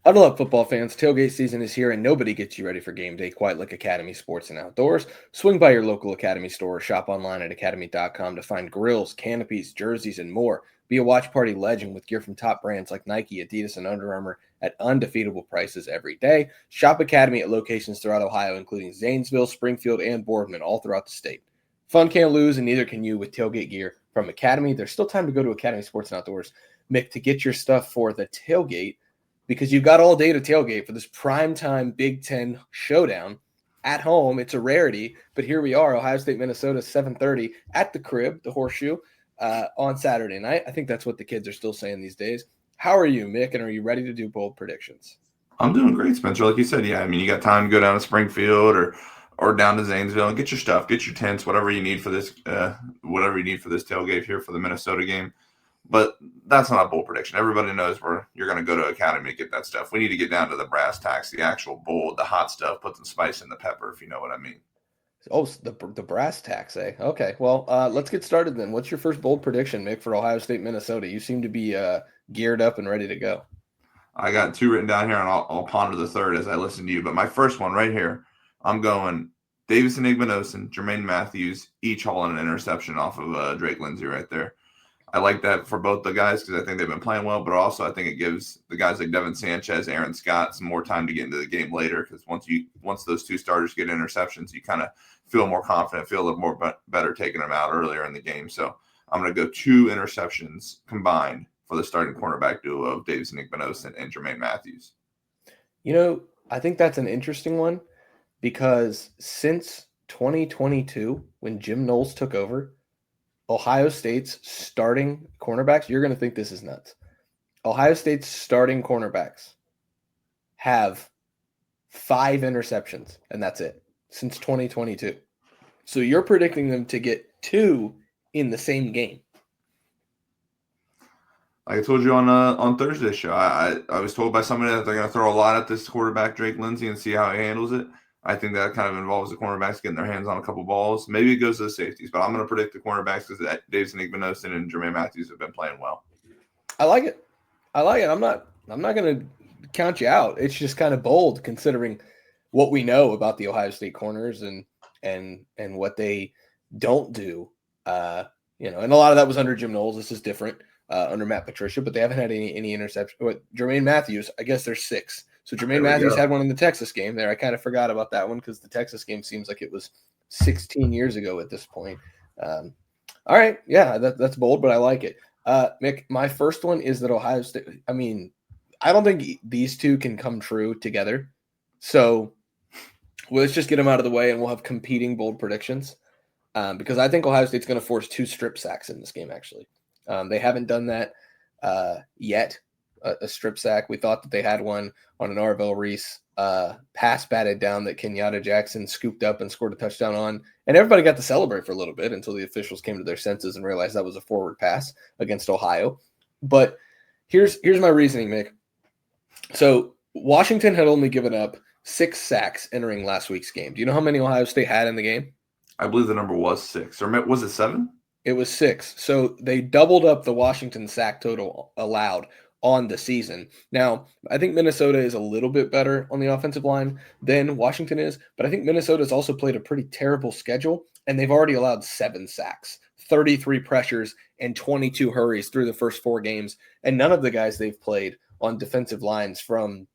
Huddle up, football fans. Tailgate season is here, and nobody gets you ready for game day quite like Academy Sports and Outdoors. Swing by your local Academy store or shop online at academy.com to find grills, canopies, jerseys, and more. Be a watch party legend with gear from top brands like Nike, Adidas, and Under Armour at undefeatable prices every day. Shop Academy at locations throughout Ohio, including Zanesville, Springfield, and Boardman, all throughout the state. Fun can't lose, and neither can you with tailgate gear from Academy. There's still time to go to Academy Sports and Outdoors, Mick, to get your stuff for the tailgate, because you've got all day to tailgate for this primetime Big Ten showdown at home. It's a rarity, but here we are, Ohio State, Minnesota, 7:30 at the Crib, the Horseshoe, on Saturday night. I think that's what the kids are still saying these days. How are you, Mick, and are you ready to do bold predictions? I'm doing great, Spencer. Like you said, yeah. I mean, you got time to go down to Springfield or down to Zanesville and get your stuff, get your tents, whatever you need for this tailgate here for the Minnesota game. But that's not a bold prediction. Everybody knows where you're going to go to Academy to get that stuff. We need to get down to the brass tacks, the actual bold, the hot stuff, put some spice in the pepper, if you know what I mean. Oh, the brass tacks, eh? Okay, well, let's get started then. What's your first bold prediction, Mick, for Ohio State, Minnesota? You seem to be geared up and ready to go. I got two written down here, and I'll ponder the third as I listen to you. But my first one right here, I'm going Davison Igbinosun, Jermaine Matthews, each hauling an interception off of Drake Lindsey right there. I like that for both the guys because I think they've been playing well, but also I think it gives the guys like Devin Sanchez, Aaron Scott some more time to get into the game later, because once those two starters get interceptions, you kind of feel more confident, feel a little more better taking them out earlier in the game. So I'm going to go 2 interceptions combined for the starting cornerback duo of Davison Igbinosun and Jermaine Matthews. You know, I think that's an interesting one because since 2022, when Jim Knowles took over, Ohio State's starting cornerbacks, you're going to think this is nuts. Ohio State's starting cornerbacks have 5 interceptions, and that's it, since 2022. So you're predicting them to get 2 in the same game. Like I told you on Thursday's show, I was told by somebody that they're going to throw a lot at this quarterback, Drake Lindsey, and see how he handles it. I think that kind of involves the cornerbacks getting their hands on a couple balls. Maybe it goes to the safeties, but I'm going to predict the cornerbacks because Davison Igbinosun and Jermaine Matthews have been playing well. I like it. I'm not going to count you out. It's just kind of bold considering what we know about the Ohio State corners and what they don't do. And a lot of that was under Jim Knowles. This is different under Matt Patricia, but they haven't had any interception. But Jermaine Matthews, I guess there's 6. So Jermaine Matthews had one in the Texas game there. I kind of forgot about that one because the Texas game seems like it was 16 years ago at this point. All right. Yeah, that's bold, but I like it. Mick, my first one is that Ohio State, I mean, I don't think these two can come true together. So let's just get them out of the way and we'll have competing bold predictions because I think Ohio State's going to force 2 strip sacks in this game, actually. They haven't done that yet. A strip sack. We thought that they had one on an Arvell Reese pass batted down that Kenyatta Jackson scooped up and scored a touchdown on. And everybody got to celebrate for a little bit until the officials came to their senses and realized that was a forward pass against Ohio. But here's my reasoning, Mick. So Washington had only given up 6 sacks entering last week's game. Do you know how many Ohio State had in the game? I believe the number was 6. Or was it 7? It was 6. So they doubled up the Washington sack total allowed on the season. Now, I think Minnesota is a little bit better on the offensive line than Washington is, but I think Minnesota's also played a pretty terrible schedule, and they've already allowed 7 sacks, 33 pressures, and 22 hurries through the first 4 games, and none of the guys they've played on defensive lines from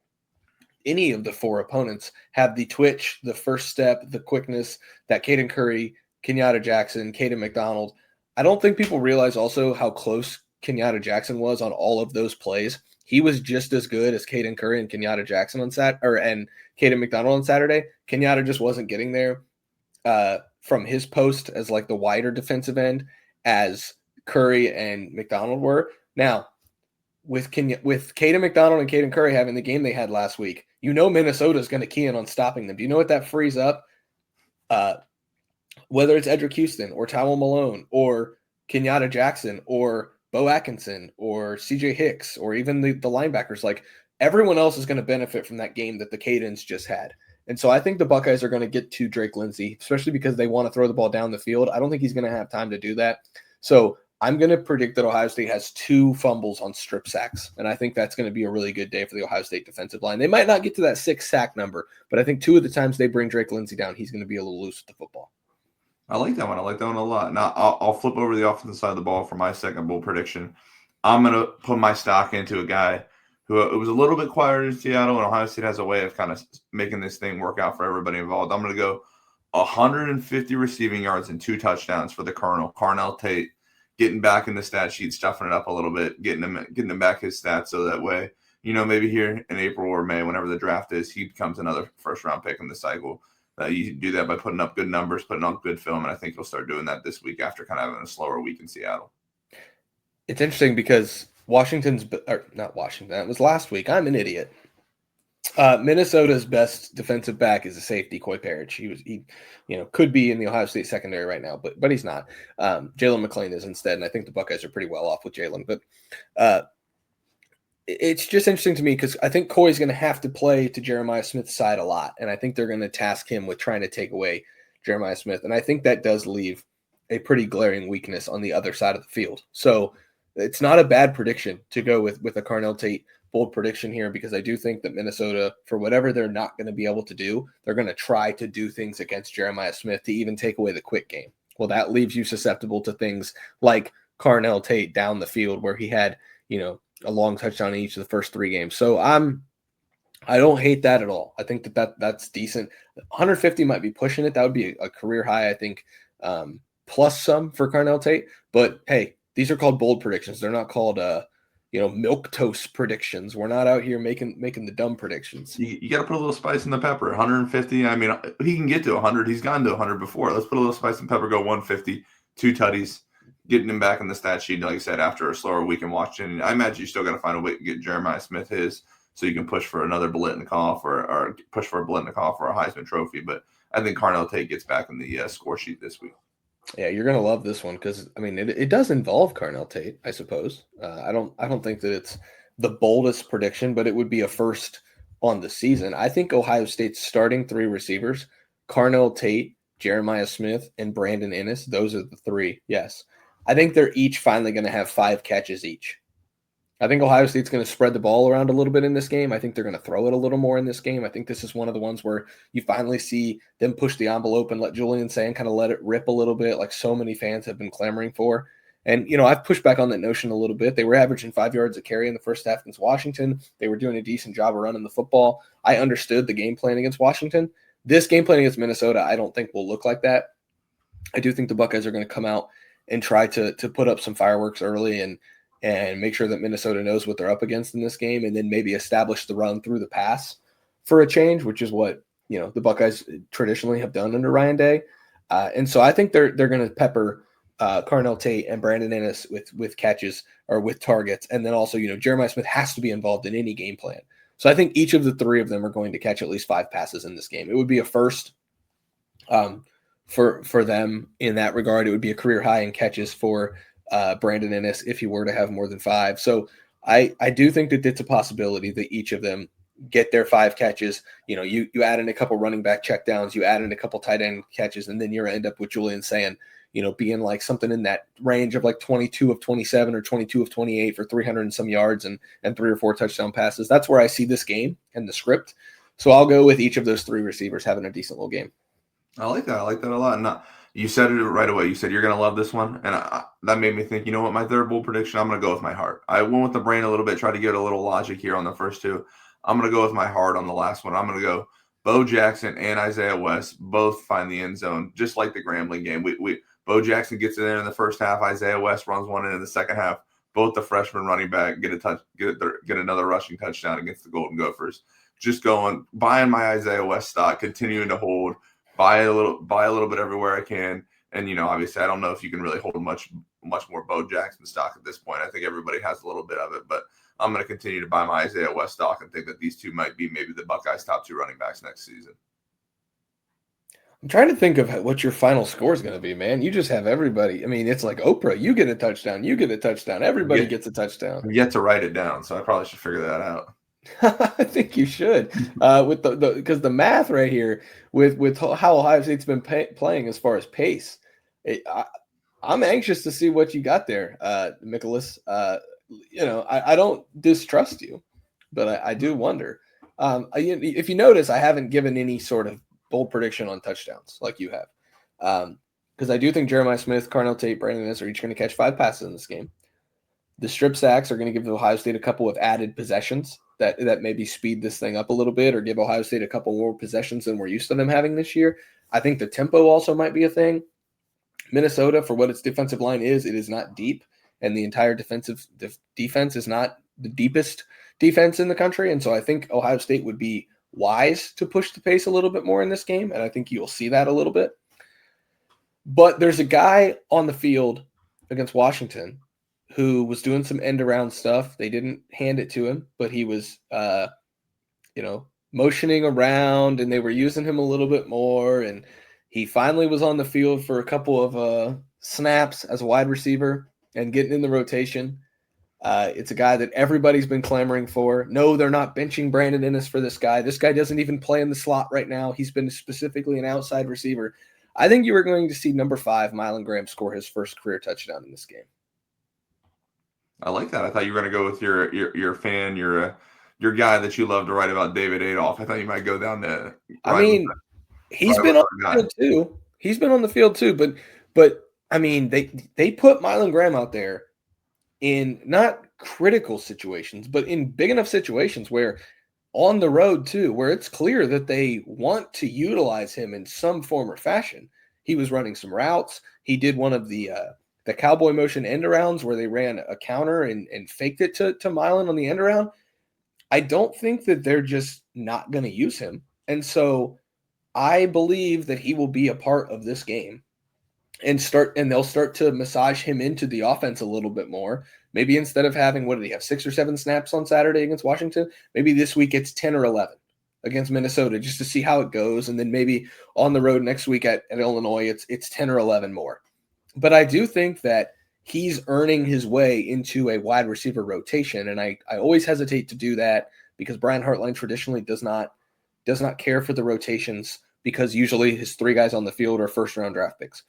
any of the 4 opponents have the twitch, the first step, the quickness that Caden Curry, Kenyatta Jackson, Caden McDonald. I don't think people realize also how close Kenyatta Jackson was on all of those plays. He was just as good as Caden Curry and Kenyatta Jackson and Caden McDonald on Saturday. Kenyatta just wasn't getting there from his post as like the wider defensive end as Curry and McDonald were. Now, with Caden McDonald and Caden Curry having the game they had last week, Minnesota is going to key in on stopping them. Do you know what that frees up? Whether it's Edric Houston or Tyrell Malone or Kenyatta Jackson or Bo Atkinson or CJ Hicks or even the linebackers, like everyone else is going to benefit from that game that the Cadens just had. And so I think the Buckeyes are going to get to Drake Lindsey, especially because they want to throw the ball down the field. I don't think he's going to have time to do that. So I'm going to predict that Ohio State has 2 fumbles on strip sacks, and I think that's going to be a really good day for the Ohio State defensive line. They might not get to that 6 sack number, but I think 2 of the times they bring Drake Lindsey down, he's going to be a little loose with the football. I like that one. I like that one a lot. Now I'll flip over the offensive side of the ball for my second bold prediction. I'm going to put my stock into a guy who it was a little bit quieter in Seattle, and Ohio State has a way of kind of making this thing work out for everybody involved. I'm going to go 150 receiving yards and 2 touchdowns for the Colonel, Carnell Tate, getting back in the stat sheet, stuffing it up a little bit, getting him back his stats so that way, maybe here in April or May, whenever the draft is, he becomes another first-round pick in the cycle. You do that by putting up good numbers, putting up good film, and I think he'll start doing that this week after kind of having a slower week in Seattle. It's interesting because not Washington, that was last week. I'm an idiot. Minnesota's best defensive back is a safety, Coy Parrish. He could be in the Ohio State secondary right now, but he's not. Jalen McClain is instead, and I think the Buckeyes are pretty well off with Jalen. But it's just interesting to me because I think Coy's going to have to play to Jeremiah Smith's side a lot, and I think they're going to task him with trying to take away Jeremiah Smith, and I think that does leave a pretty glaring weakness on the other side of the field. So it's not a bad prediction to go with a Carnell Tate bold prediction here, because I do think that Minnesota, for whatever they're not going to be able to do, they're going to try to do things against Jeremiah Smith to even take away the quick game. Well, that leaves you susceptible to things like Carnell Tate down the field, where he had, a long touchdown in each of the first 3 games. So I don't hate that at all. I think that's decent. 150 might be pushing it. That would be a career high, I think, plus some for Carnell Tate. But hey, these are called bold predictions. They're not called milquetoast predictions. We're not out here making the dumb predictions. You got to put a little spice in the pepper. 150. I mean, he can get to 100. He's gone to 100 before. Let's put a little spice and pepper. Go 150, 2 tutties, getting him back in the stat sheet. Like I said, after a slower week in Washington, I imagine you still got to find a way to get Jeremiah Smith his, so you can push for another Biletnikoff or push for a Biletnikoff or a Heisman Trophy. But I think Carnell Tate gets back in the score sheet this week. Yeah, you're gonna love this one because it does involve Carnell Tate, I suppose. I don't think that it's the boldest prediction, but it would be a first on the season. I think Ohio State's starting 3 receivers, Carnell Tate, Jeremiah Smith, and Brandon Inniss. Those are the 3. Yes, I think they're each finally going to have 5 catches each. I think Ohio State's going to spread the ball around a little bit in this game. I think they're going to throw it a little more in this game. I think this is one of the ones where you finally see them push the envelope and let Julian Sand kind of let it rip a little bit, like so many fans have been clamoring for. And, I've pushed back on that notion a little bit. They were averaging 5 yards a carry in the first half against Washington. They were doing a decent job of running the football. I understood the game plan against Washington. This game plan against Minnesota, I don't think will look like that. I do think the Buckeyes are going to come out and try to put up some fireworks early and make sure that Minnesota knows what they're up against in this game, and then maybe establish the run through the pass for a change, which is what, the Buckeyes traditionally have done under Ryan Day. And so I think they're going to pepper Carnell Tate and Brandon Inniss with catches or with targets. And then also, Jeremiah Smith has to be involved in any game plan. So I think each of the 3 of them are going to catch at least 5 passes in this game. It would be a first for them in that regard. It would be a career high in catches for Brandon Inniss if he were to have more than 5. So I do think that it's a possibility that each of them get their 5 catches. You add in a couple running back checkdowns, you add in a couple tight end catches, and then you end up with Julian Sand, being like something in that range of like 22 of 27 or 22 of 28 for 300 and some yards and 3 or 4 touchdown passes. That's where I see this game and the script. So I'll go with each of those 3 receivers having a decent little game. I like that. I like that a lot. And you said it right away. You said you're going to love this one. And that made me think, you know what, my third bold prediction, I'm going to go with my heart. I went with the brain a little bit, try to get a little logic here on the first 2. I'm going to go with my heart on the last one. I'm going to go Bo Jackson and Isaiah West both find the end zone, just like the Grambling game. Bo Jackson gets it in the first half. Isaiah West runs one in the second half. Both the freshman running back get another rushing touchdown against the Golden Gophers. Just buying my Isaiah West stock, continuing to hold, buy a little bit everywhere I can. And, obviously I don't know if you can really hold much more Bo Jackson stock at this point. I think everybody has a little bit of it, but I'm going to continue to buy my Isaiah West stock and think that these 2 might be maybe the Buckeyes' top 2 running backs next season. I'm trying to think of what your final score is going to be, man. You just have everybody. I mean, it's like Oprah. You get a touchdown. You get a touchdown. Everybody gets a touchdown. I've yet to write it down, so I probably should figure that out. I think you should, with because the math right here with how Ohio State's been playing as far as pace. I'm anxious to see what you got there, Nicholas. I don't distrust you, but I do wonder. If you notice, I haven't given any sort of bold prediction on touchdowns like you have, because I do think Jeremiah Smith, Carnell Tate, Brandon Inniss are each going to catch 5 passes in this game. The strip sacks are going to give Ohio State a couple of added possessions that maybe speed this thing up a little bit or give Ohio State a couple more possessions than we're used to them having this year. I think the tempo also might be a thing. Minnesota, for what its defensive line is, it is not deep, and the entire defense is not the deepest defense in the country. And so I think Ohio State would be wise to push the pace a little bit more in this game, and I think you'll see that a little bit. But there's a guy on the field against Washington who was doing some end-around stuff. They didn't hand it to him, but he was, motioning around, and they were using him a little bit more, and he finally was on the field for a couple of snaps as a wide receiver and getting in the rotation. It's a guy that everybody's been clamoring for. No, they're not benching Brandon Inniss for this guy. This guy doesn't even play in the slot right now. He's been specifically an outside receiver. I think you were going to see number 5, Mylan Graham, score his first career touchdown in this game. I like that. I thought you were going to go with your fan, your guy that you love to write about, David Adolph. I thought you might go down the. He's been on the field too. He's been on the field too, but I mean, they put Mylan Graham out there in not critical situations, but in big enough situations where on the road too, where it's clear that they want to utilize him in some form or fashion. He was running some routes. He did one of the cowboy motion end arounds where they ran a counter and faked it to Mylan on the end around. I don't think that they're just not going to use him. And so I believe that he will be a part of this game and they'll start to massage him into the offense a little bit more. Maybe instead of having, what did he have, 6 or 7 snaps on Saturday against Washington? Maybe this week it's 10 or 11 against Minnesota just to see how it goes. And then maybe on the road next week at Illinois, it's 10 or 11 more. But I do think that he's earning his way into a wide receiver rotation. And I always hesitate to do that because Brian Hartline traditionally does not care for the rotations because usually his 3 guys on the field are first-round draft picks.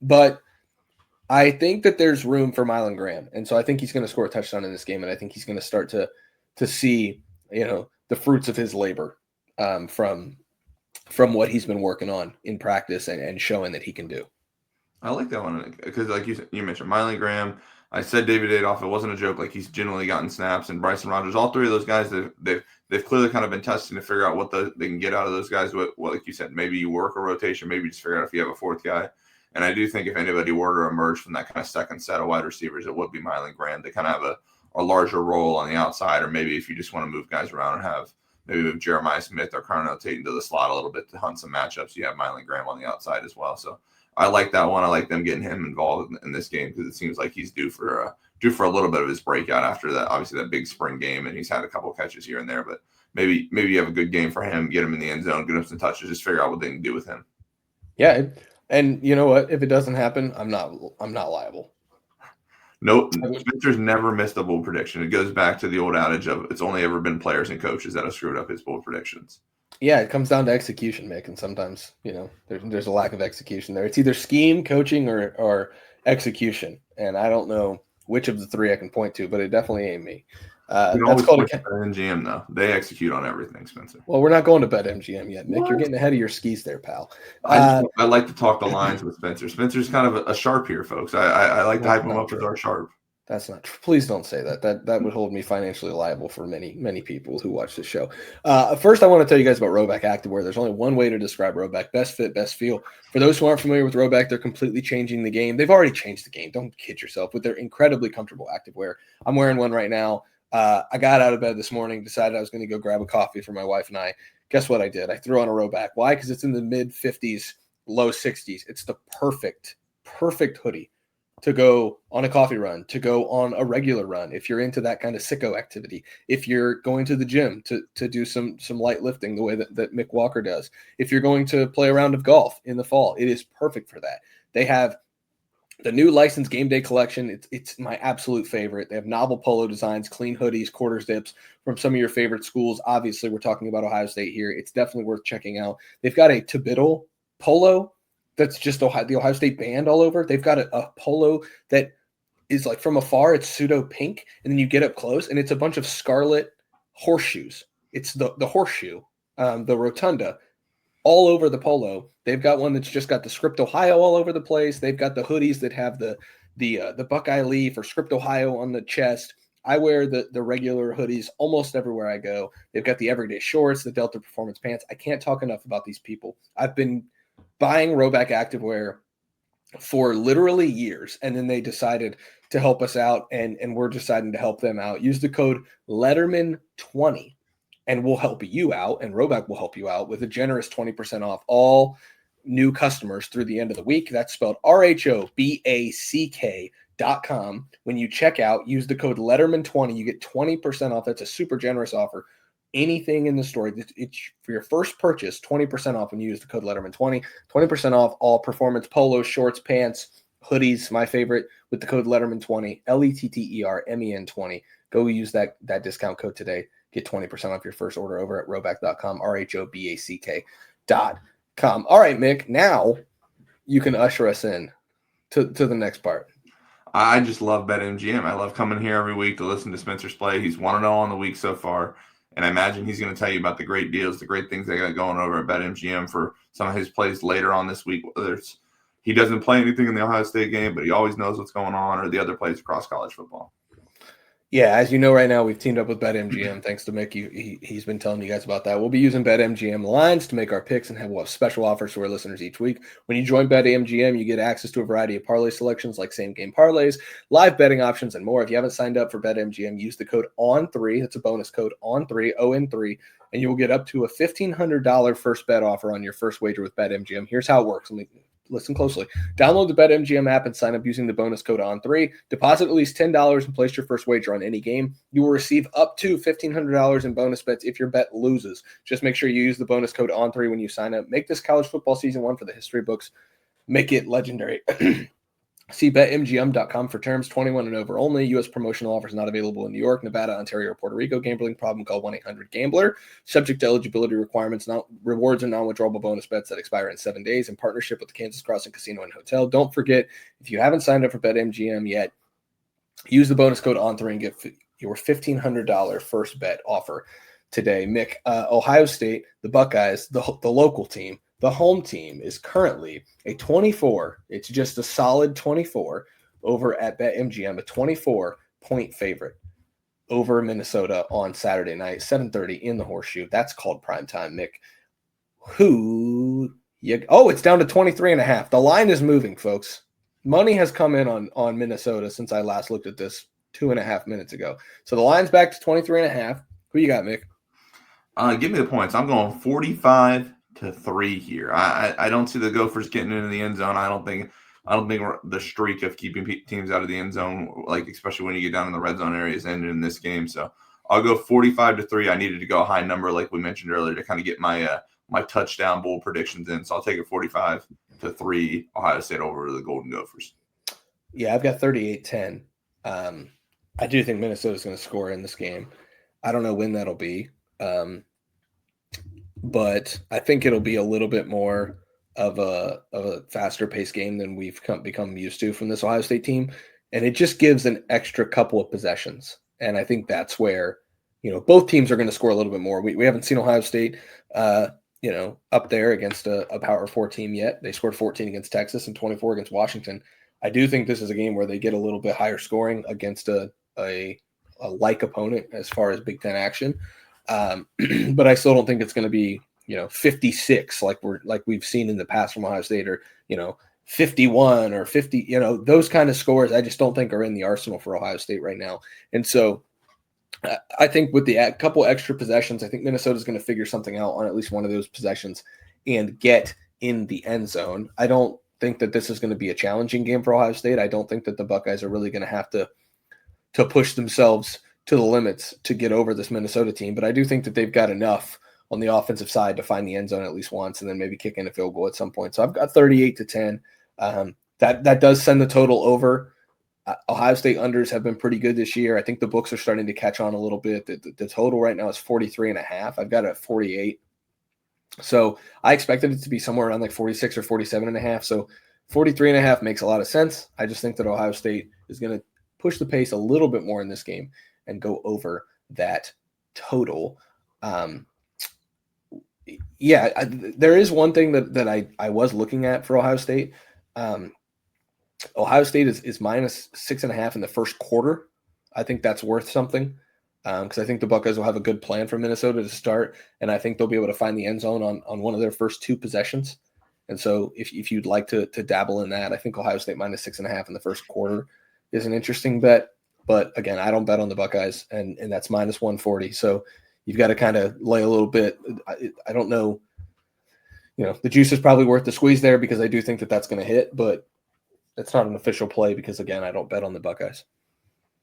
But I think that there's room for Mylan Graham. And so I think he's going to score a touchdown in this game, and I think he's going to start to see, the fruits of his labor from what he's been working on in practice and showing that he can do. I like that one because, like you mentioned, Mylan Graham. I said David Adolph. It wasn't a joke. Like, he's generally gotten snaps, and Bryson Rogers. All 3 of those guys, they've clearly kind of been testing to figure out what they can get out of those guys. What, like you said, maybe you work a rotation, maybe you just figure out if you have a 4th guy. And I do think if anybody were to emerge from that kind of second set of wide receivers, it would be Mylan Graham. They kind of have a larger role on the outside, or maybe if you just want to move guys around and have maybe move Jeremiah Smith or Carnell Tate into the slot a little bit to hunt some matchups, you have Mylan Graham on the outside as well. So I like that one. I like them getting him involved in this game because it seems like he's due for a little bit of his breakout after that. Obviously, that big spring game, and he's had a couple catches here and there. But maybe you have a good game for him, get him in the end zone, get him some touches, just figure out what they can do with him. Yeah, and you know what? If it doesn't happen, I'm not liable. No, Spencer's never missed a bold prediction. It goes back to the old adage of it's only ever been players and coaches that have screwed up his bold predictions. Yeah, it comes down to execution, Mick, and sometimes, there's a lack of execution there. It's either scheme, coaching, or execution, and I don't know which of the 3 I can point to, but it definitely ain't me. That's called MGM, though. They execute on everything, Spencer. Well, we're not going to BetMGM yet, Mick. What? You're getting ahead of your skis there, pal. I like to talk the lines with Spencer. Spencer's kind of a sharp here, folks. I like to hype him up as our sharp. That's not true. Please don't say that. That would hold me financially liable for many, many people who watch this show. First, I want to tell you guys about Rowback Activewear. There's only one way to describe Rowback: best fit, best feel. For those who aren't familiar with Rowback, they're completely changing the game. They've already changed the game. Don't kid yourself. But they're incredibly comfortable activewear. I'm wearing one right now. I got out of bed this morning, decided I was going to go grab a coffee for my wife and I. Guess what I did? I threw on a Rowback. Why? Because it's in the mid 50s, low 60s. It's the perfect hoodie to go on a coffee run, to go on a regular run. If you're into that kind of sicko activity, if you're going to the gym to do some light lifting the way that Mick Walker does, if you're going to play a round of golf in the fall, it is perfect for that. They have the new licensed game day collection. It's my absolute favorite. They have novel polo designs, clean hoodies, quarter zips from some of your favorite schools. Obviously, we're talking about Ohio State here. It's definitely worth checking out. They've got a Tibidal polo that's just the Ohio State band all over. They've got a polo that is like from afar, it's pseudo pink, and then you get up close, and it's a bunch of scarlet horseshoes. It's the horseshoe, the rotunda, all over the polo. They've got one that's just got the Script Ohio all over the place. They've got the hoodies that have the Buckeye leaf or Script Ohio on the chest. I wear the regular hoodies almost everywhere I go. They've got the everyday shorts, the Delta Performance pants. I can't talk enough about these people. I've been buying Rowback activewear for literally years, and then they decided to help us out, and we're deciding to help them out. Use the code Lettermen20, and we'll help you out, and Rowback will help you out with a generous 20% off all new customers through the end of the week. That's spelled RHOBACK.com. When you check out, use the code Lettermen20. You get 20% off. That's a super generous offer. Anything in the store, it's for your first purchase, 20% off when you use the code Lettermen20. 20% off all performance polos, shorts, pants, hoodies, my favorite, with the code Lettermen20, Lettermen20. Go use that discount code today. Get 20% off your first order over at rowback.com, RHOBACK.com. All right, Mick, now you can usher us in to the next part. I just love BetMGM. I love coming here every week to listen to Spencer's play. He's 1-0 on the week so far. And I imagine he's going to tell you about the great deals, the great things they got going over at BetMGM for some of his plays later on this week. Whether he doesn't play anything in the Ohio State game, but he always knows what's going on, or the other plays across college football. Yeah, as you know right now, we've teamed up with BetMGM. Thanks to Mick. He's been telling you guys about that. We'll be using BetMGM lines to make our picks, and we'll have special offers to our listeners each week. When you join BetMGM, you get access to a variety of parlay selections like same-game parlays, live betting options, and more. If you haven't signed up for BetMGM, use the code ON3. That's a bonus code, ON3, ON3, and you will get up to a $1,500 first bet offer on your first wager with BetMGM. Here's how it works. Listen closely. Download the BetMGM app and sign up using the bonus code ON3. Deposit at least $10 and place your first wager on any game. You will receive up to $1,500 in bonus bets if your bet loses. Just make sure you use the bonus code ON3 when you sign up. Make this college football season one for the history books. Make it legendary. See BetMGM.com for terms. 21 and over only. U.S. promotional offers not available in New York, Nevada, Ontario, or Puerto Rico. Gambling problem? Call 1-800-GAMBLER. Subject to eligibility requirements. Rewards and non-withdrawable bonus bets that expire in 7 days in partnership with the Kansas Crossing Casino and Hotel. Don't forget, if you haven't signed up for BetMGM yet, use the bonus code ON3 and get your $1,500 first bet offer today. Mick, Ohio State, the Buckeyes, the local team, the home team is currently a 24. It's just a solid 24 over at BetMGM, a 24-point favorite over Minnesota on Saturday night, 7:30 in the Horseshoe. That's called primetime, Mick. It's down to 23.5. The line is moving, folks. Money has come in on Minnesota since I last looked at this 2.5 minutes ago. So the line's back to 23.5. Who you got, Mick? Give me the points. I'm going 45-3 here. I don't see the Gophers getting into the end zone. I don't think the streak of keeping teams out of the end zone, like especially when you get down in the red zone areas, ended in this game. So I'll go 45-3. I needed to go a high number, like we mentioned earlier, to kind of get my my touchdown bowl predictions in. So I'll take a 45-3 Ohio State over the Golden Gophers. Yeah, I've got 38-10. I do think Minnesota's going to score in this game. I don't know when that'll be. But I think it'll be a little bit more of a faster paced game than we've become used to from this Ohio State team. And it just gives an extra couple of possessions. And I think that's where, both teams are going to score a little bit more. We haven't seen Ohio State, up there against a Power 4 team yet. They scored 14 against Texas and 24 against Washington. I do think this is a game where they get a little bit higher scoring against a like opponent as far as Big Ten action. But I still don't think it's going to be, 56 like we've seen in the past from Ohio State, or 51 or 50. Those kind of scores I just don't think are in the arsenal for Ohio State right now. And so I think with the couple extra possessions, I think Minnesota's going to figure something out on at least one of those possessions and get in the end zone. I don't think that this is going to be a challenging game for Ohio State. I don't think that the Buckeyes are really going to have to push themselves to the limits to get over this Minnesota team. But I do think that they've got enough on the offensive side to find the end zone at least once and then maybe kick in a field goal at some point. So I've got 38-10. That does send the total over. Ohio State unders have been pretty good this year. I think the books are starting to catch on a little bit. The total right now is 43.5. I've got it at 48. So I expected it to be somewhere around like 46 or 47.5. So 43.5 makes a lot of sense. I just think that Ohio State is going to push the pace a little bit more in this game and go over that total. There is one thing that I was looking at for Ohio State. Ohio State is minus 6.5 in the first quarter. I think that's worth something because I think the Buckeyes will have a good plan for Minnesota to start, and I think they'll be able to find the end zone on one of their first 2 possessions. And so if you'd like to dabble in that, I think Ohio State minus 6.5 in the first quarter is an interesting bet. But again, I don't bet on the Buckeyes, and that's minus 140. So you've got to kind of lay a little bit. I don't know. The juice is probably worth the squeeze there because I do think that that's going to hit, but it's not an official play because, again, I don't bet on the Buckeyes.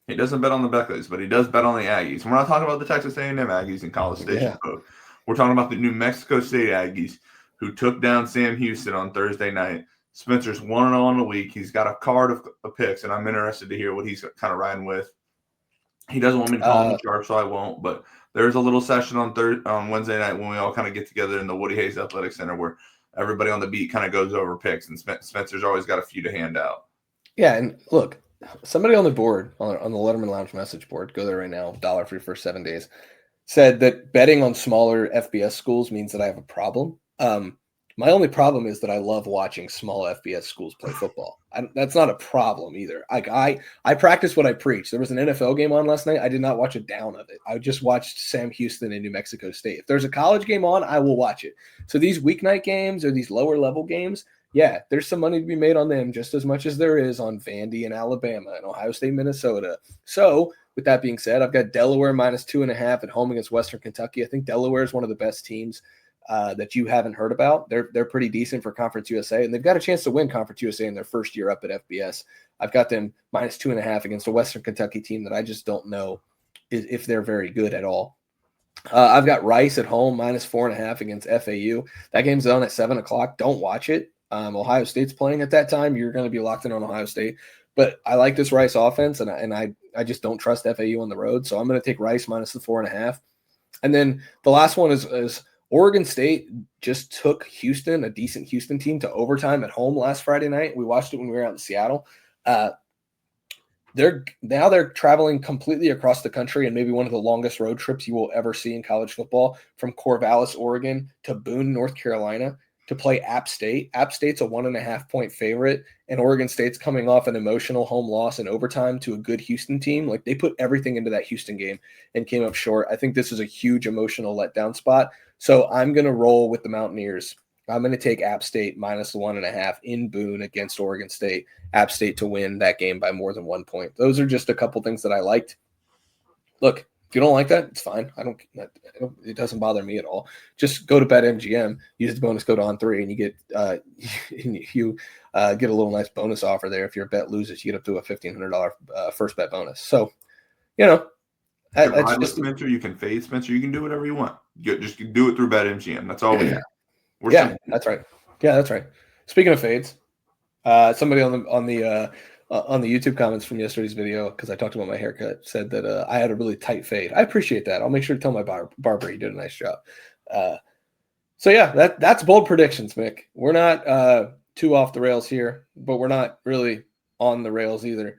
He doesn't bet on the Buckeyes, but he does bet on the Aggies. We're not talking about the Texas A&M Aggies in College Station. Yeah. We're talking about the New Mexico State Aggies who took down Sam Houston on Thursday night. Spencer's 1-0 in the week. He's got a card of picks, and I'm interested to hear what he's kind of riding with. He doesn't want me to call him sharp, so I won't. But there's a little session on Wednesday night when we all kind of get together in the Woody Hayes Athletic Center where everybody on the beat kind of goes over picks, and Spencer's always got a few to hand out. Yeah, and look, somebody on the board, on the Lettermen Lounge message board, go there right now, $1 for your first 7 days, said that betting on smaller FBS schools means that I have a problem. My only problem is that I love watching small FBS schools play football. That's not a problem either. I practice what I preach. There was an NFL game on last night. I did not watch a down of it. I just watched Sam Houston and New Mexico State. If there's a college game on, I will watch it. So these weeknight games or these lower level games, yeah, there's some money to be made on them just as much as there is on Vandy and Alabama and Ohio State, Minnesota. So with that being said, I've got Delaware minus 2.5 at home against Western Kentucky. I think Delaware is one of the best teams that you haven't heard about. They're pretty decent for Conference USA, and they've got a chance to win Conference USA in their first year up at FBS. I've got them minus 2.5 against a Western Kentucky team that I just don't know if they're very good at all. I've got Rice at home minus 4.5 against FAU. That game's on at 7:00. Don't watch it. Ohio State's playing at that time. You're going to be locked in on Ohio State. But I like this Rice offense, and I just don't trust FAU on the road. So I'm going to take Rice minus the 4.5. And then the last one is Oregon State just took Houston, a decent Houston team, to overtime at home last Friday night. We watched it when we were out in Seattle. They're traveling completely across the country and maybe one of the longest road trips you will ever see in college football, from Corvallis, Oregon to Boone, North Carolina, to play App State. App State's a 1.5-point favorite, and Oregon State's coming off an emotional home loss in overtime to a good Houston team. Like, they put everything into that Houston game and came up short. I think this is a huge emotional letdown spot. So I'm going to roll with the Mountaineers. I'm going to take App State minus the 1.5 in Boone against Oregon State. App State to win that game by more than 1 point. Those are just a couple things that I liked. Look, if you don't like that, it's fine. It doesn't bother me at all. Just go to BetMGM, use the bonus code on3, and you get get a little nice bonus offer there. If your bet loses, you get up to a $1,500 first bet bonus. So, that's just Spencer. You can fade Spencer. You can do whatever you want. Just do it through BetMGM. That's all we have. That's right. Yeah, that's right. Speaking of fades, somebody on the YouTube comments from yesterday's video, because I talked about my haircut, said that I had a really tight fade. I appreciate that. I'll make sure to tell my barber he did a nice job. So yeah, that's bold predictions, Mick. We're not too off the rails here, but we're not really on the rails either.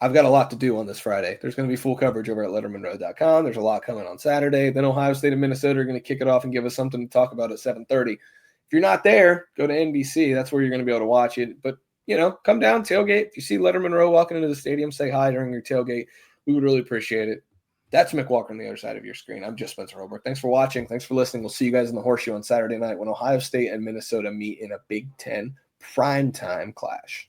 I've got a lot to do on this Friday. There's going to be full coverage over at lettermenrow.com. There's a lot coming on Saturday. Then Ohio State and Minnesota are going to kick it off and give us something to talk about at 7:30. If you're not there, go to NBC. That's where you're going to be able to watch it. But, come down, tailgate. If you see Lettermen Row walking into the stadium, say hi during your tailgate. We would really appreciate it. That's Mick Walker on the other side of your screen. I'm just Spencer Holbrook. Thanks for watching. Thanks for listening. We'll see you guys in the Horseshoe on Saturday night when Ohio State and Minnesota meet in a Big Ten primetime clash.